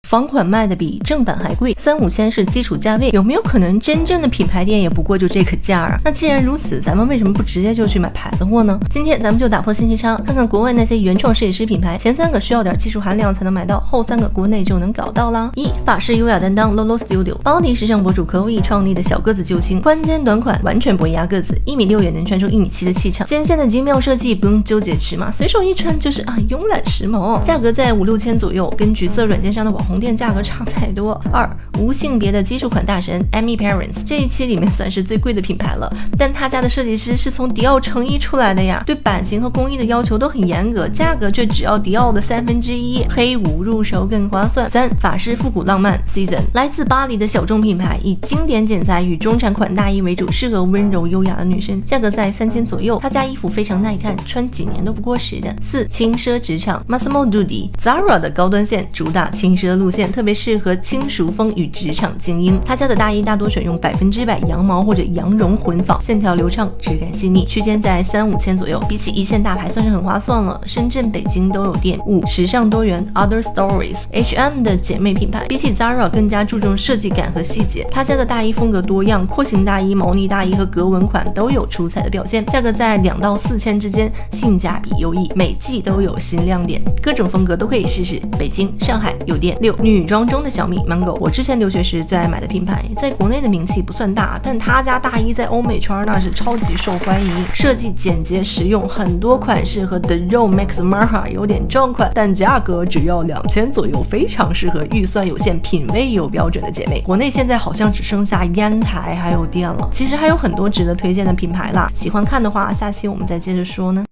仿款卖的比正版还贵，3、5千是基础价位，有没有可能真正的品牌店也不过就这个价啊？那既然如此，咱们为什么不直接就去买牌子货呢？今天咱们就打破信息差，看看国外那些原创设计师品牌，前3个需要点技术含量才能买到，后3个国内就能搞到啦。1. 法式优雅担当 Lolo Studio， 包迪时尚博主Chloe创立的小个子救星，宽肩短款，完全不会压个子，1.6米也能穿出1.7米的气场，肩线的精妙设计不用纠结尺码，随手一穿就是慵懒时髦，价格在5、6千左右，跟橘色软件上的网红店价格差不太多。2. 无性别的基础款大神 Amy Parents， 这一期里面算是最贵的品牌了，但他家的设计师是从迪奥成衣出来的呀，对版型和工艺的要求都很严格，价格却只要迪奥的1/3，黑五入手更划算。3. 法式复古浪漫 Season， 来自巴黎的小众品牌，以经典剪裁与中产款大衣为主，适合温柔优雅的女生，价格在3千左右，他家衣服非常耐看，穿几年都不过时的。4. 轻奢职场 Massimo Dutti， Zara 的高端线主打轻奢路线，特别适合轻熟风与职场精英，他家的大衣大多选用100%羊毛或者羊绒混纺，线条流畅，质感细腻，区间在3、5千左右，比起一线大牌算是很划算了，深圳、北京都有店。5. 时尚多元 Other Stories， H&M 的姐妹品牌，比起 Zara 更加注重设计感和细节，他家的大衣风格多样，廓形大衣、毛呢大衣和格纹款都有出彩的表现，价格在2到4千之间，性价比优异，每季都有新亮点，各种风格都可以试试，北京、上海有店。6. 女装中的小米 Mango， 我之前留学时最爱买的品牌，在国内的名气不算大，但他家大衣在欧美圈那是超级受欢迎，设计简洁实用，很多款式和 The Row Max Mara 有点撞款，但价格只要2千左右，非常适合预算有限、品味有标准的姐妹。国内现在好像只剩下烟台还有店了，其实还有很多值得推荐的品牌啦，喜欢看的话，下期我们再接着说呢。